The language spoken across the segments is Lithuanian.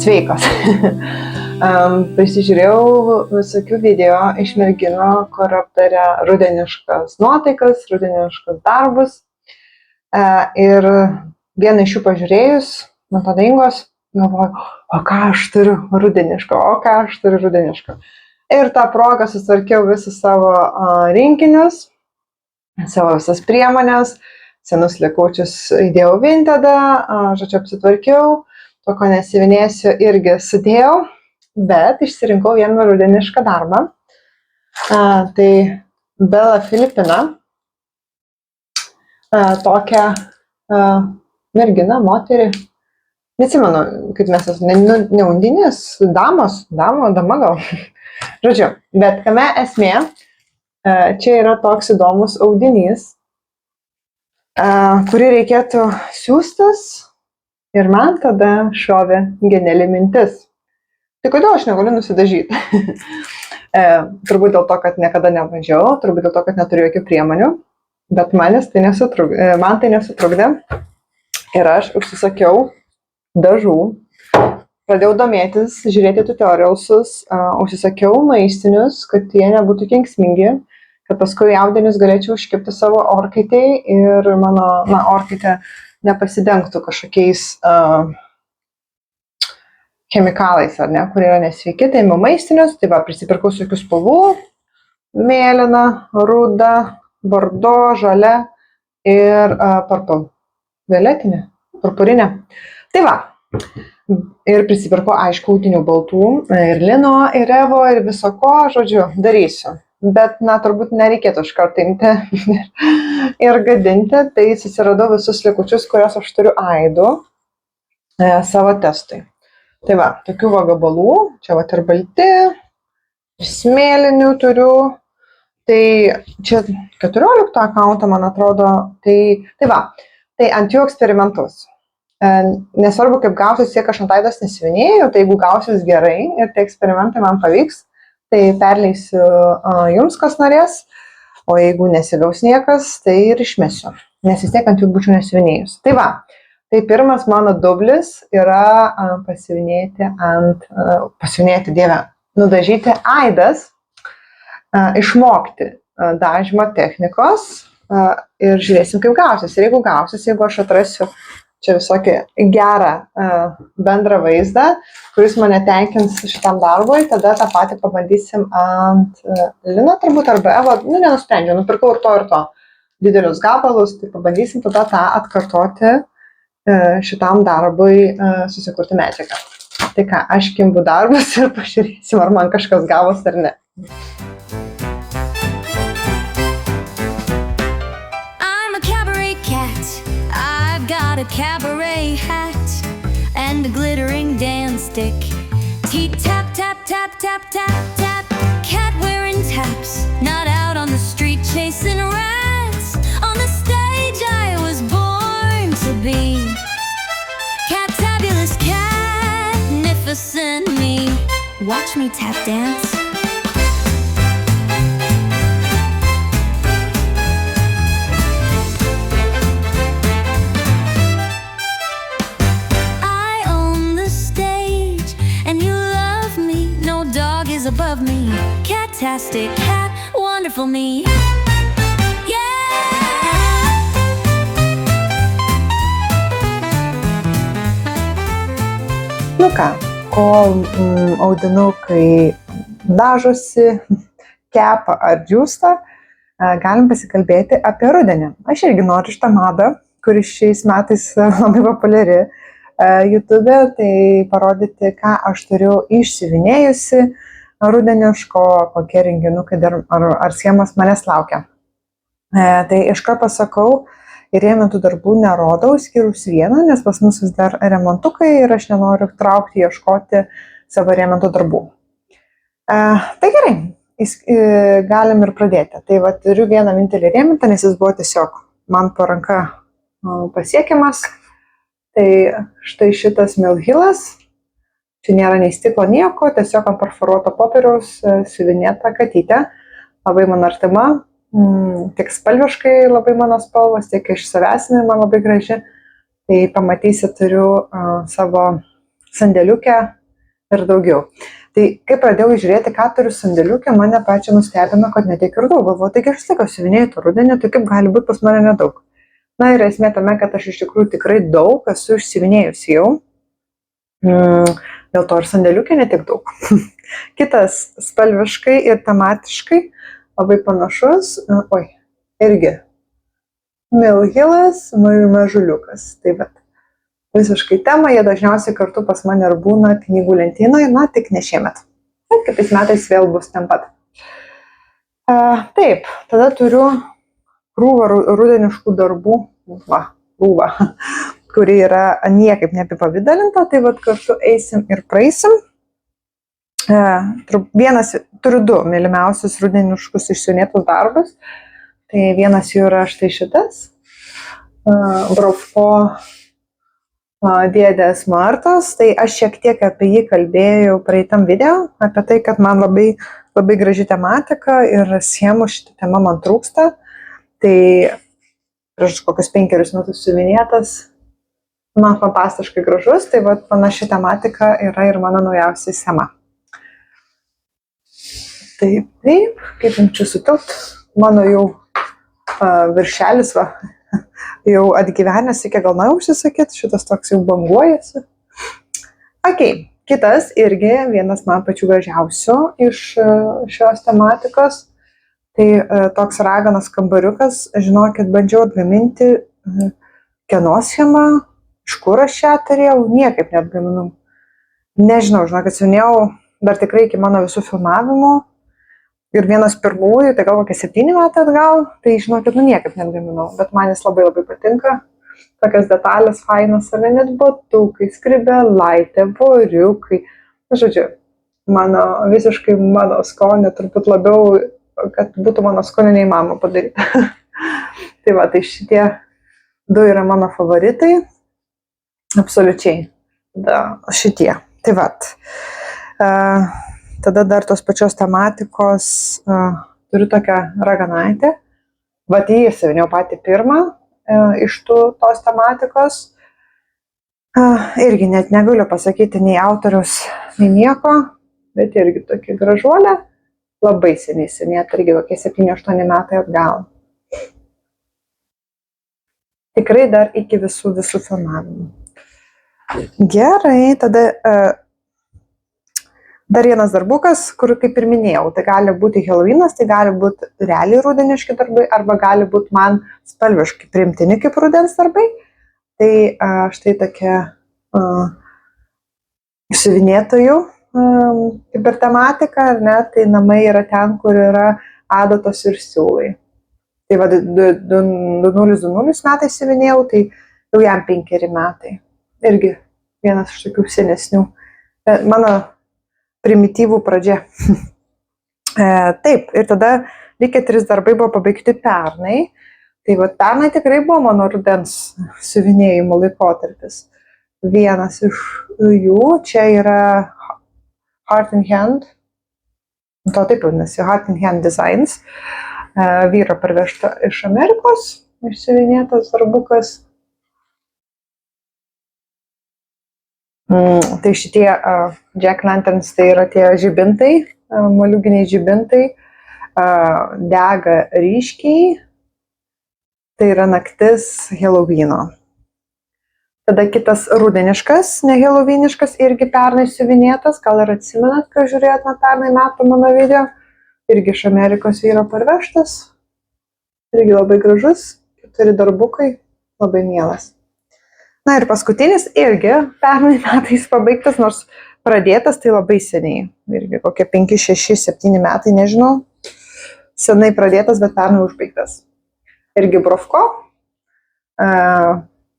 sveikos. Prisižiūrėjau visokių video iš merginų, kur aptarė rudeniškas nuotaikas, rudeniškus darbus. Ir vieną iš jų pažiūrėjus, metodingos, galvoju, o ką aš turiu rudeniško. Ir tą progą susitvarkiau visus savo rinkinius, savo visas priemonės, senus likučius įdėjau Vintedą, žodžiu, apsitvarkiau, to, ko nesivinėsiu, irgi sudėjau, bet išsirinkau vieną rudenišką darbą. Tai Bella Filipina, tokią merginą, moterį, neatsimenu, kaip mes esame, ne undinės, dama gal. Žodžiu, bet kame esmė, čia yra toks įdomus audinys, kurį reikėtų siųstis ir man tada šovė geniali mintis. Tai kodėl aš negaliu nusidažyti? Turbūt dėl to, kad niekada nebandžiau, turbūt dėl to, kad neturiu jokių priemonių, bet man tai nesutrukdė ir aš užsisakiau dažų, pradėjau domėtis, žiūrėti tutorialsus, užsisakiau maistinius, kad jie nebūtų kenksmingi, kad paskui audinius galėčiau užkibti savo orkaitėj ir mano orkaitė nepasidengtų kažkokiais chemikalais, ar ne, kurie yra nesveiki. Tai ėmiau maistinius, tai prisipirkau tokių spalvų, mėlyna, ruda, bordo, žalia ir purpurinė. Tai ir prisipirkau, aišku, audinių baltų, ir lino, ir revo, ir viso ko, žodžiu, darysiu. Bet, turbūt nereikėtų iškart imti ir gadinti, tai susiradau visus likučius, kuriuos aš turiu aidų savo testui. Tai tokių gabalų, čia ir balti, ir smėlinių turiu, tai čia 14 akauntą, man atrodo, tai ant jų eksperimentus. Nesvarbu, kaip gausis, kiek aš ant aidos nesivinėjau, tai jeigu gausis gerai ir tie eksperimentai man pavyks, tai perleisiu jums, kas norės, o jeigu nesigaus niekas, tai ir išmesiu, nes vis tiek ant jų būčiau nesivinėjus. Tai pirmas mano dublis yra nudažyti aidas, išmokti dažymo technikos ir žiūrėsim, kaip gausis. Ir jeigu aš atrasiu čia visokį gerą bendrą vaizdą, kuris mane tenkins šitam darbui, tada tą patį pabandysim ant lino turbūt arba evo, nenusprendžiu, nupirkau ir to didelius gabalus, tai pabandysim tada tą atkartoti šitam darbui susikurti medžiagą. Tai ką, aš kimbu darbus ir pažiūrėsim, ar man kažkas gavos ar ne. Got a cabaret hat and a glittering dance stick. Tap, tap, tap, tap, tap, tap. Cat wearing taps, not out on the street chasing rats. On the stage I was born to be. Catabulous, catnificent me. Watch me tap dance. Above me, catastic cat, wonderful me. Ką, kol audinukai dažosi, kepa ar džiūsta, galim pasikalbėti apie rudenį. Aš irgi noriu šitą madą, kuri šiais metais labai populiari YouTube, tai parodyti, ką aš turiu išsivinėjusi rudeniško, kokie renginukai ar schemos manęs laukia. Tai iškart pasakau, įrėmintų darbų nerodau, skyrus vieną, nes pas mus vis dar remontukai ir aš nenoriu traukti, ieškoti savo įrėmintų darbų. Tai gerai, galim ir pradėti. Tai turiu vieną vienintelį įrėmintą, nes jis buvo tiesiog man po ranka pasiekiamas. Tai štai šitas Milhilas. Čia nėra nei stiklo nieko, tiesiog ant perforuoto popieriaus siuvinėta katytė. Labai man artima, tiek spalviškai labai mano spalvos, tiek iš savęs man labai graži. Tai pamatysi, turiu savo sandėliuke ir daugiau. Tai kai pradėjau žiūrėti, ką turiu sandėliuke, mane pačią nustebino, kad netiek ir daug. Galvoju, taigi aš tik siuvinėju tą rudenį, tai kaip gali būti pas mane nedaug. Na ir esmė tame, kad aš iš tikrųjų tikrai daug esu išsiuvinėjusi jau. Dėl to ir sandėliuke netiek daug. Kitas spalviškai ir tematiškai labai panašus. Irgi. Milhilas, mažuliukas. Tai bet. Visiškai tema, jie dažniausiai kartu pas mane ir būna knygų lentynoje, na, tik ne šiemet. Kitais metais vėl bus ten pat. Taip, tada turiu krūvą rudeniškų darbų, krūvą, kuri yra niekaip neapipavidalinta, tai vat kartu eisim ir praeisim. Turiu 2 mylimiausius rudeniškus išsiuvinėtus darbus. Tai vienas jų yra štai šitas. Brovko Dėdės Martos, tai aš šiek tiek apie jį kalbėjau praeitam video, apie tai, kad man labai, labai graži tematika ir schemų šitą temą man trūksta. Tai prieš kokius 5 metus siuvinėtas, man fantastiškai gražus, tai vat panaši tematika yra ir mano naujausia schema. Taip, kaip jums čia sutilpt, mano jau viršelis jau atgyvenęs, reikia gal na užsisakyti, šitas toks jau banguojasi. Kitas irgi vienas man pačių gražiausių iš šios tematikos. Tai toks raganos kambariukas, žinokit, bandžiau atgaminti kieno schemą, iš kur aš ją turėjau, niekaip neatgaminau. Nežinau, žinokit, siuvinėjau dar tikrai iki mano visų filmavimų. Ir vienas pirmųjų, tai gal kokie 7 metai atgal, tai žinokit, niekaip neatgaminau, bet man jis labai labai patinka. Tokias detalės fainas, ar net batukai, skrybelaitė, voriukai. Žodžiu, visiškai mano skonė, turbūt labiau, kad būtų mano skonė neįmanoma padaryti. Tai va, tai šitie 2 yra mano favoritai. Absoliučiai. Šitie. Tai va. Tada dar tos pačios tematikos turiu tokią raganaitę. Vat jį įsiuvinėjau patį pirmą iš tos tematikos. Irgi net negaliu pasakyti nei autorius, nei nieko, bet irgi tokia gražuolė. Labai seniai, irgi kokie 7-8 metai atgal. Tikrai dar iki visų filmavimų. Gerai, tada dar vienas darbukas, kur kaip ir minėjau, tai gali būti Halloweenas, tai gali būti realiai rudeniški darbai, arba gali būti man spalviškai priimtini kaip rudens darbai. Tai štai tokia siuvinėtojų kaip ir tematika, ar ne, tai namai yra ten, kur yra adatos ir siūlai. Tai va, 2020 metais siuvinėjau, tai jau jam 5 metai. Irgi vienas iš tokių senesnių. Mano primityvų pradžia. Taip, ir tada likę 3 darbai buvo pabaigti pernai. Tai va, pernai tikrai buvo mano rudens siuvinėjimo laikotarpis. Vienas iš jų, čia yra Heart in Hand. To taip vadinasi, Heart in Hand Designs. Vyro parvežta iš Amerikos, išsiuvinėtas darbukas. Tai šitie Jack Lanterns, tai yra tie žibintai, moliūginiai žibintai, dega ryškiai, tai yra naktis Halloweeno. Tada kitas rudeniškas, ne halloweeniškas, irgi pernai siuvinėtas, gal ir atsimenat, kai žiūrėjot nuo pernai metų mano video, irgi iš Amerikos vyro parvežtas, irgi labai gražus, 4 darbukai, labai mielas. Na ir paskutinis irgi pernai metais pabaigtas, nors pradėtas tai labai seniai. Irgi kokie 5, 6, 7 metai, nežinau. Senai pradėtas, bet pernai užbaigtas. Irgi Brovko.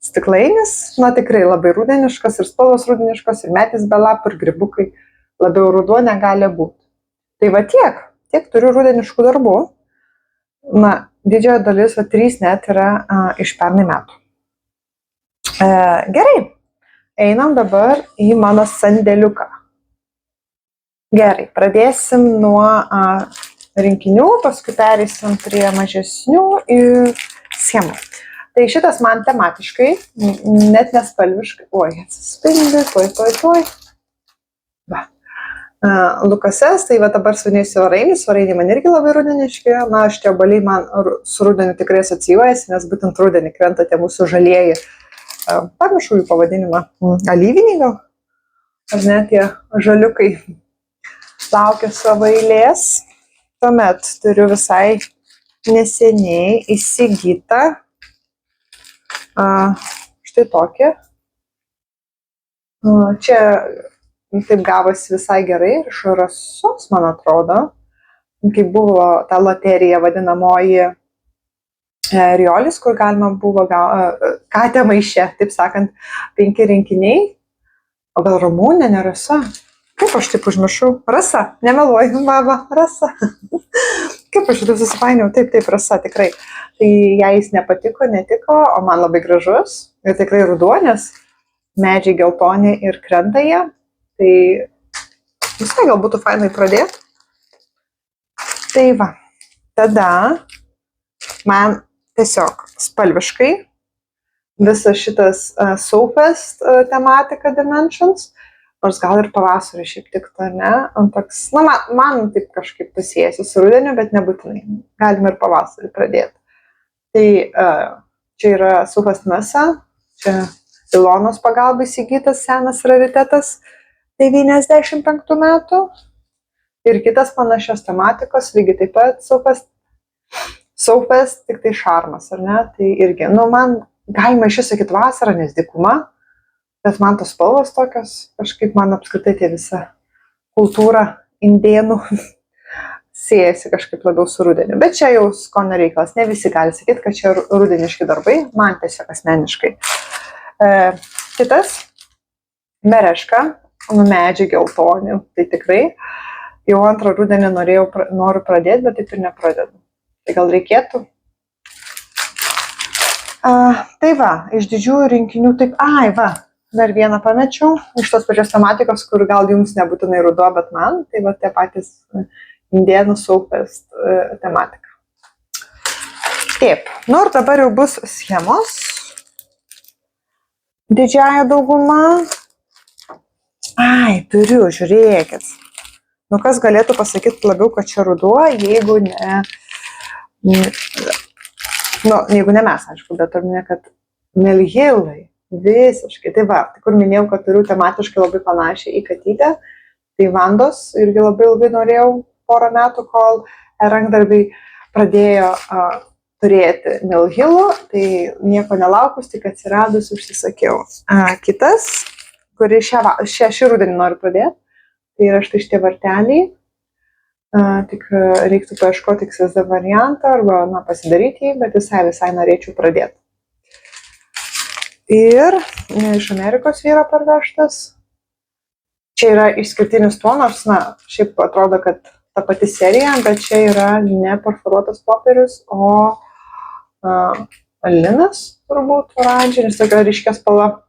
Stiklainis, na tikrai labai rudeniškas ir spalvos rudeniškos, ir metys be lapų, ir grybukai. Labiau ruduo negali būti. Tai va tiek turiu rudeniškų darbų. Na, didžioji dalis, 3 net yra iš pernai metų. Gerai, einam dabar į mano sandėliuką. Gerai, pradėsim nuo rinkinių, paskui pereisim prie mažesnių ir schemų. Tai šitas man tematiškai, net nespalviškai, atsispindi, tuoj. Va. Lukasės, tai va dabar sunėsiu svarainiai man irgi labai rudeniški, šitie obaliai man su rudeniu tikrai asocijuojasi, nes būtent rudenį krenta tie mūsų žalieji, pamiršau jų pavadinimą, alyviniai gal, ar ne, tie žaliukai laukia savo eilės. Tuomet turiu visai neseniai įsigytą štai tokį. Čia taip gavosi visai gerai ir iš Rasos, man atrodo, kai buvo ta loterija vadinamoji Riolis, kur galima buvo katę maišę, taip sakant, 5 rinkiniai, o gal Ramūnė, ne Rasa? Kaip aš taip užmiršau? Rasa, nemeluoju, baba, Rasa. Kaip aš taip susipainiau? Taip, Rasa, tikrai. Tai jai jis netiko, o man labai gražus ir tikrai ruduo, nes medžiai geltoni ir krenta jie. Tai visai gal būtų fainai pradėti. Tai va, tada man tiesiog spalviškai visas šitas Soulfest tematika Dimensions, nors gal ir pavasarį šiaip tiktų, ne? Toks, man taip kažkaip pasijęsi su rudeniu, bet nebūtinai. Galime ir pavasarį pradėti. Tai čia yra Soulfest Mesa, čia Ilonos pagalba įsigytas senas raritetas 95 metų. Ir kitas panašios tematikos, lygiai taip pat Soulfest, tik tai šarmas, ar ne? Tai irgi, man galima iš sakyti vasarą, nes dykuma, bet man tos spalvos tokios, kažkaip man apskritai tie visa kultūra indėnų siejasi kažkaip labiau su rudeniu. Bet čia jau skonio reikalas, ne visi gali sakyti, kad čia rudeniški darbai, man tiesiog asmeniškai. Kitas, mereška, medžiai geltoni, tai tikrai. Jau antrą rudenį noriu pradėti, bet taip ir nepradedu. Tai gal reikėtų? Tai va, iš didžiųjų rinkinių taip, dar vieną pamečiau, iš tos pačios tematikos, kur gal jums nebūtinai ruduo, bet man, tai va tie patys indėnų Soulfest tematika. Taip, ir dabar jau bus schemos. Didžiąją daugumą. Turiu, žiūrėkit. Kas galėtų pasakyti labiau, kad čia ruduo, jeigu ne mes, aišku, bet ar ne, kad Melhilai, visiškai. Tai va, kur minėjau, kad turiu tematiškai labai panašią į katytę, tai Vandos irgi labai norėjau porą metų, kol rankdarbiai pradėjo turėti Melhilų, tai nieko nelaukus, tik atsiradus užsisakiau. Kitas, kurį šį rudenį noriu pradėti, tai yra štai šitie varteliai, tik reiktų paieškoti XSD variantą arba pasidaryti jį, bet visai norėčiau pradėti. Ir iš Amerikos vyro parvežtas. Čia yra išskirtinis tuo, nors, šiaip atrodo, kad ta pati serija, bet čia yra ne perforuotas popierius, o linas, turbūt, oranžinis, tokia ryškia spalva.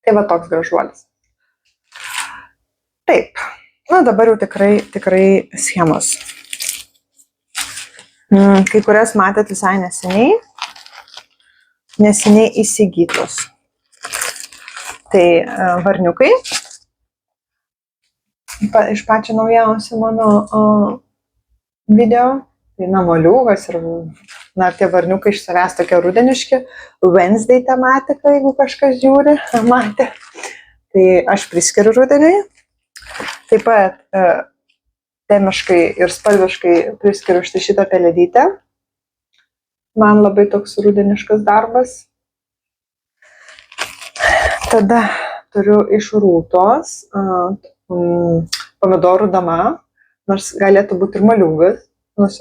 Tai va toks gražuolis. Taip, dabar jau tikrai schemos. Kai kurias matėt visai neseniai įsigytos. Tai varniukai. Iš pačio naujausių mano video. Tai moliūgas ir tie varniukai iš savęs tokie rudeniški. Wednesday tematika, jeigu kažkas žiūri, matė. Tai aš priskiriu rudeniui. Taip pat temiškai ir spalviškai priskiriu šitą peledytę. Man labai toks rudeniškas darbas. Tada turiu iš Rūtos pomidorų dama, nors galėtų būti ir moliūgas.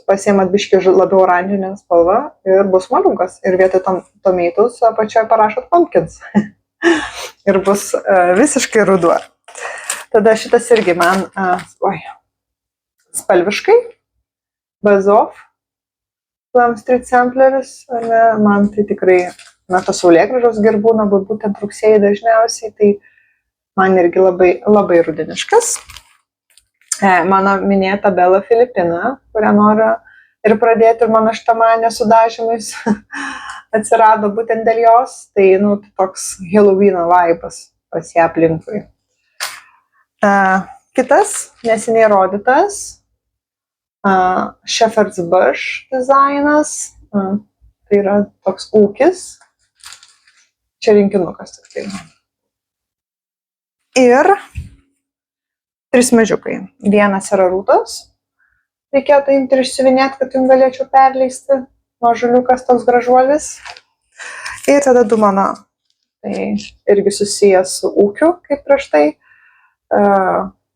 Pasiemat biškį labiau oranžinę spalvą ir bus moliūgas. Ir vietoj tomatus apačioje parašot pumpkins. Ir bus visiškai ruduo. Tada šitas irgi man spalviškai, Bazov, Plum Street Sampleris, man tai tikrai, tos saulėgrąžos gerbūna, būtent rugsėjai dažniausiai, tai man irgi labai rudeniškas. Mano minėta Bella Filipina, kurią noriu ir pradėti, ir mano štamanė su dažymais, atsirado būtent dėl jos, tai, toks Halloweeno vibas pas ją aplinkui. Kitas neseniai rodytas Shepherd's Bush dizainas, tai yra toks ūkis, čia rinkinukas tik tai. Ir 3 mažiukai. Vienas yra rūtas, reikėtų imti ir išsivinėti, kad jums galėčiau perleisti, mažuliukas toks gražuolis. Ir tada 2 mano, tai irgi susijęs su ūkiu, kaip prieš tai,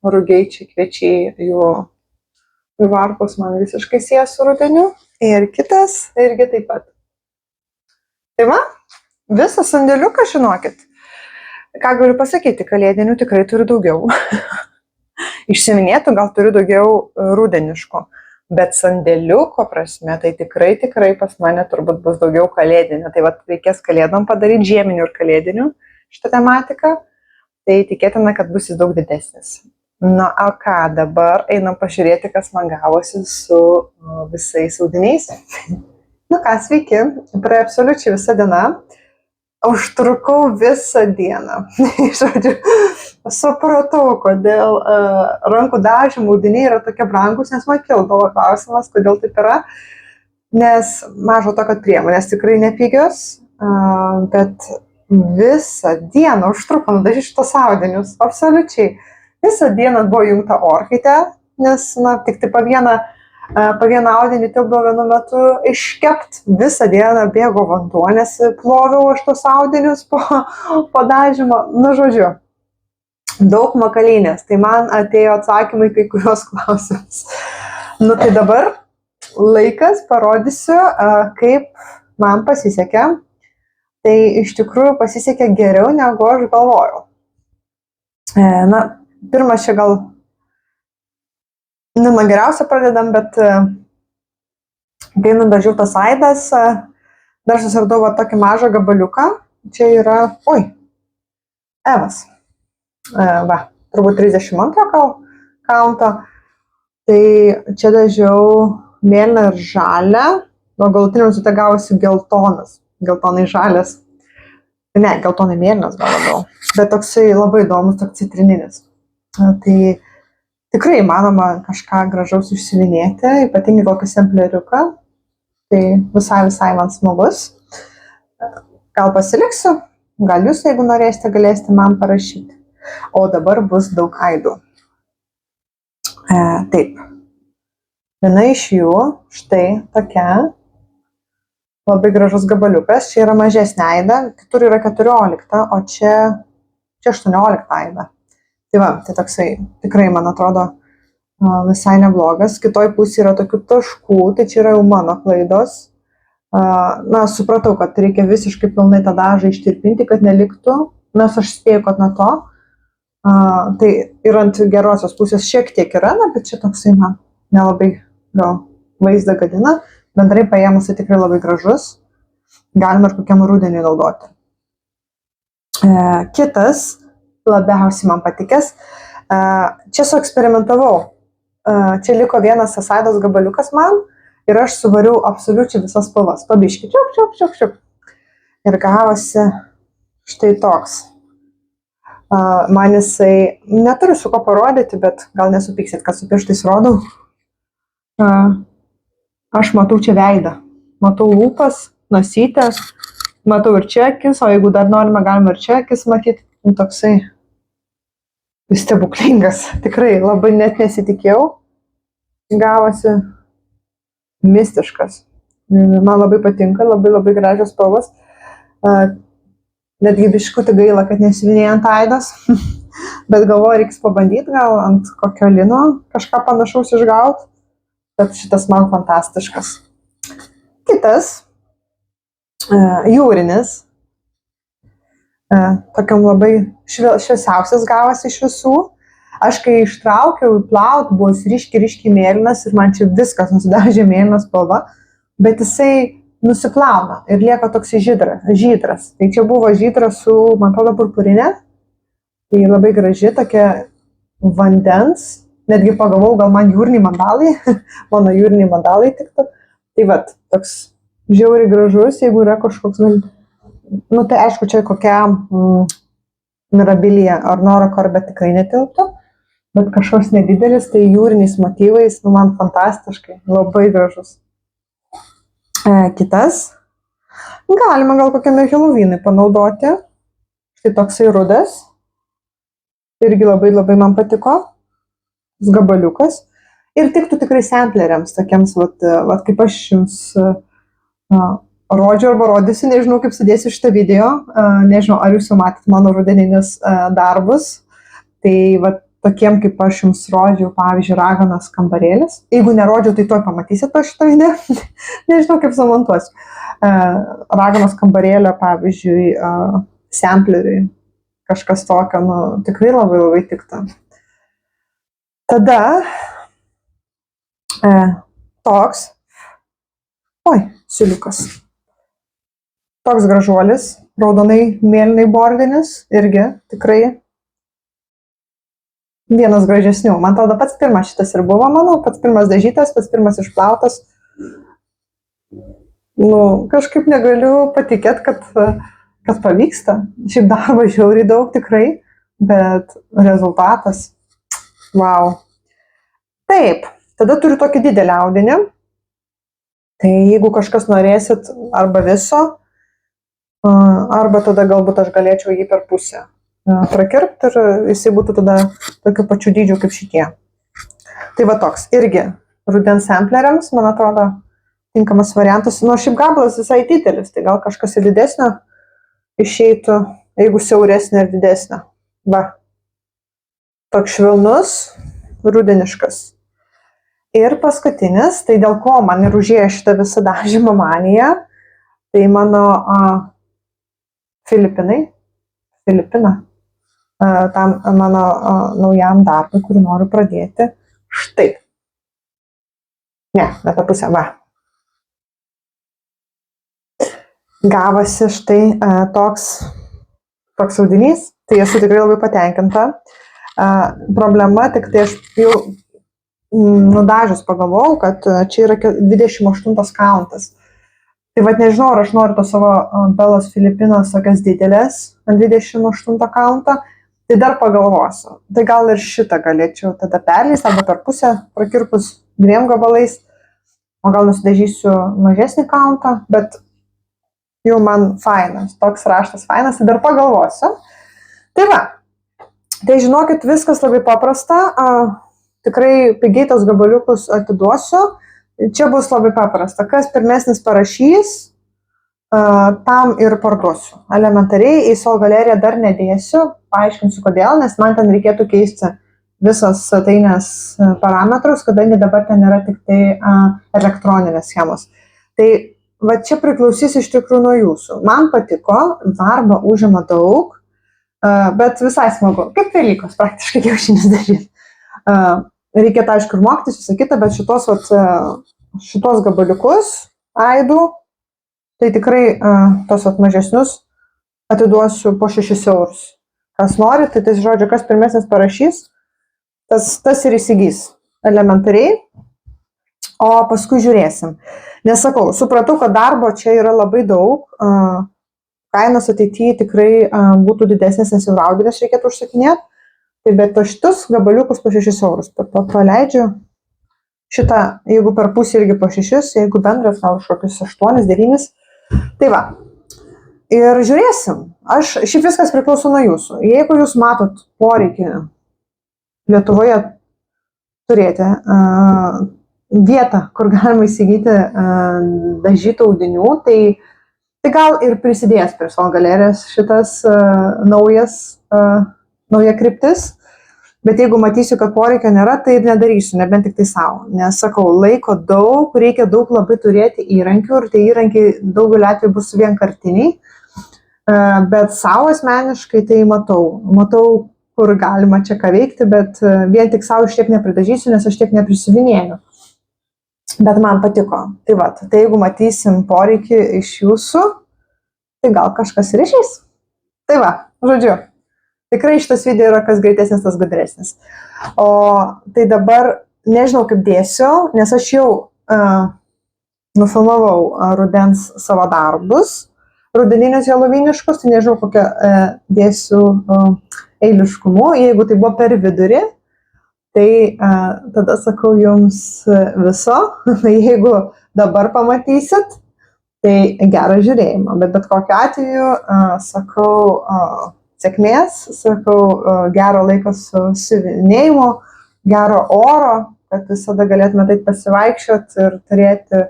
rugaičiai, kviečiai, jų varpos man visiškai siejas su rudeniu. Ir kitas irgi taip pat. Tai va, visą sandėliuką, žinokit. Ką galiu pasakyti, kalėdinių tikrai turiu daugiau. Išsiminėtų gal turiu daugiau rudeniško, bet sandėliuko prasme, tai tikrai pas mane turbūt bus daugiau kalėdinių. Tai va, reikės kalėdom padaryti žieminių ir kalėdinių šitą tematiką, tai tikėtina, kad bus jis daug didesnis. Na, o ką, dabar einam pažiūrėti, kas man gavosi su visais audiniais. Nu ką, sveiki, praėjo absoliučiai visą dieną. Užtrukau visą dieną. Žodžiu, supratau, kodėl rankų dažymų audiniai yra tokie brangus, nes man kildavo klausimas, kodėl taip yra. Nes mažo to, kad priemonės tikrai nepigios, bet visą dieną užtruko nudažyti šitos audinius. Absoliučiai. Visą dieną buvo jungta orkaitė, nes tik tai po vieną audinį tilpdavo vienu metu iškept. Visą dieną bėgo vanduo, nes ploviau aš tos audinius po dažymo. Nu, žodžiu, daug makalynės. Tai man atėjo atsakymai kai kurios klausimus. Nu, tai dabar laikas parodysiu, kaip man pasisekė. Tai iš tikrųjų pasisekė geriau, negu aš galvojau. Na, pirmas čia gal nuo geriausia pradedam, bet kai nudažiau tas aidas, dar susiradau tokį mažą gabaliuką. Čia yra, Evas. Va, turbūt 32 kaunto. Tai čia dažiau mėlyną ir žalią, o galutiniu rezultate gavosi geltonas. Geltonai žalias. Ne, geltonai mėlynas gal labiau. Bet toksai labai įdomus, toks citrininis. Tai tikrai įmanoma kažką gražaus išsivinėti, ypatingai kokį sempleriuką. Tai visai man smagus. Gal pasiliksiu, gal jūs, jeigu norėsite, galėsite man parašyti. O dabar bus daug aidų. Taip. Viena iš jų, štai tokia, labai gražus gabaliukas. Čia yra mažesnė aida, kitur yra 14, o čia 18 aida. Tai va, tai toksai tikrai, man atrodo, visai neblogas. Kitoj pusėje yra tokių taškų, tai čia yra jau mano klaidos. Na, supratau, kad reikia visiškai pilnai tą dažą ištirpinti, kad neliktų, nes aš spėjau, kad nuo to. Tai ir ant gerosios pusės šiek tiek yra, bet čia toksai man nelabai gal vaizdą gadina. Bendrai paėmus tai tikrai labai gražus. Galima ir kokiam rudeniui naudoti. Kitas, labiausiai man patikęs, čia sueksperimentavau. Čia liko vienas aidos gabaliukas man ir aš suvariau absoliučiai visas spalvas. Pabiškį, čiuk. Ir gavosi štai toks. Man jisai, neturiu su ko parodyti, bet gal nesupyksit, kad su pirštais rodau. Aš matau čia veidą. Matau lūpas, nosytę, matau ir čia akis, o jeigu dar norime, galima ir čia akis matyti. Toksai stebuklingas. Tikrai labai net nesitikėjau. Gavosi mistiškas. Man labai patinka, labai gražios spalvos. Netgi biškutį gaila, kad nesivinėja ant aidos. Bet galvoju, reiks pabandyti gal ant kokio lino kažką panašaus išgauti. Bet šitas man fantastiškas. Kitas, jūrinis. Tokiam labai šviesiausias gavosi iš visų. Aš kai ištraukiau į plaut, buvo ryškiai mėlynas ir man čia viskas nusidažė mėlynas spalva, bet jisai nusiplauna ir lieka toks žydras. Tai čia buvo žydras su, man atrodo, purpurinė. Tai labai graži, tokia vandens. Netgi pagalvojau, gal man jūriniai mandalai, mano jūriniai mandalai tiktų. Tai vat, toks žiauriai gražus, jeigu yra kažkoks, nu tai aišku, čia kokia Mirabilija ar Nora Corbett tikrai netilptų, bet kažkoks nedidelis, tai jūriniais motyvais, nu man fantastiškai, labai gražus. Kitas, galima gal kokiame Halloweenui panaudoti, štai toksai rudas, irgi labai man patiko, gabaliukas, ir tiktų tikrai sampleriams, tokiems, vat kaip aš jums rodžiu arba rodysiu, nežinau kaip sudėsiu šitą video, nežinau ar jūs jau matėt mano rudeninius darbus, tai vat tokiem kaip aš jums rodžiau, pavyzdžiui, raganos kambarėlis, jeigu nerodžiau, tai tuoj pamatysit po šitą video, nežinau kaip sumontuosiu, raganos kambarėlio, pavyzdžiui, sampleriui, kažkas tokio, nu, tikrai labai tikta. Tada toks, siuliukas. Toks gražuolis, raudonai mėlynai bordinis, irgi tikrai vienas gražesnių. Man atrodo, pats pirmas šitas ir buvo mano, pats pirmas dažytas, pats pirmas išplautas. Nu, kažkaip negaliu patikėti, kad pavyksta. Šiaip darbo žiauriai daug tikrai, bet rezultatas, wow. Taip, tada turiu tokį didelį audinį. Tai jeigu kažkas norėsit arba viso, arba tada galbūt aš galėčiau jį per pusę prakirpti ir jisai būtų tada tokiu pačiu dydžiu kaip šitie. Tai va toks, irgi rudens sampleriams, man atrodo, tinkamas variantas. Nu, šiaip gabalas visai didelis, tai gal kažkas ir didesnio išeitų, jeigu siauresnė ir didesnė. Va, toks švelnus, rudeniškas. Ir paskutinis, tai dėl ko man ir užėjo šitą visą dažymo maniją, tai mano Filipina, tam mano naujam darbui, kurį noriu pradėti. Štai. Ne tą pusę, va. Gavosi štai toks audinys, tai esu tikrai labai patenkinta. Problema, tik tai aš jau nudažius pagalvojau, kad čia yra 28 kauntas. Tai vad nežinau, ar aš noriu to savo Belos Filipinos tokias didelės ant 28 kauntą, tai dar pagalvosiu. Tai gal ir šitą galėčiau tada perleisti arba per pusę prakirpus 2 gabalais, o gal nusidažysiu mažesnį kauntą, bet jau man fainas, toks raštas fainas, tai dar pagalvosiu. Tai va, tai žinokit, viskas labai paprasta, tikrai pigiai tos gabaliukus atiduosiu. Čia bus labai paprasta. Kas pirmesnis parašys, tam ir parduosiu. Elementariai į savo galeriją dar nedėsiu, paaiškinsiu kodėl, nes man ten reikėtų keisti visas svetainės parametrus, kadangi dabar ten yra tik tai elektroninės schemos. Tai va čia priklausys iš tikrųjų nuo jūsų. Man patiko, darbą užima daug, bet visai smagu. Kaip Velykos praktiškai kiaušinis daryti. Reikėtų aišku ir mokytis, visą kitą, bet šitos gabaliukus aidų, tai tikrai tos mažesnius atiduosiu po 6 eurus. Kas nori, tai žodžiu, kas pirmesnis parašys, tas ir įsigys elementariai, o paskui žiūrėsim. Nesakau, supratau, kad darbo čia yra labai daug, kainos ateityje tikrai būtų didesnės, nes jau audinės reikėtų užsakinėti. Tai bet šitus gabaliukus po 6 eurus paleidžiu. Šitą, jeigu per pusę irgi po 6, jeigu bendras gal kažkokius 8, 9. Tai va. Ir žiūrėsim. Šiaip viskas priklauso nuo jūsų. Jeigu jūs matot poreikį Lietuvoje turėti vietą, kur galima įsigyti dažytų audinių, tai gal ir prisidės prie savo galerijos šitas nauja kryptis, bet jeigu matysiu, kad poreikio nėra, tai ir nedarysiu, nebent tik tai savo. Nes sakau, laiko daug, reikia daug labai turėti įrankių ir tie įrankiai daugeliu atveju bus vienkartiniai, bet savo asmeniškai tai matau, kur galima čia ką veikti, bet vien tik savo aš tiek nepridažysiu, nes aš tiek neprisivinėju. Bet man patiko. Tai va, tai jeigu matysim poreikį iš jūsų, tai gal kažkas ir išeis. Tai va, žodžiu. Tikrai šitas video yra kas greitesnis, tas gudresnis. O tai dabar nežinau kaip dėsiu, nes aš jau nufilmavau rudens savo darbus, rudeninius heloviniškus, tai nežinau, kokią dėsiu eiliškumu. Jeigu tai buvo per vidurį, tai tada sakau jums viso. Jeigu dabar pamatysit, tai gerą žiūrėjimą. Bet kokiu atveju sakau sėkmės, sakau gero laiko su siuvinėjimu, gero oro, kad visada galėtume taip pasivaikščioti ir turėti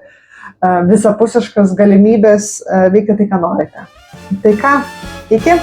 visapusiškas galimybės veikti tai, ką norite. Tai ką, iki?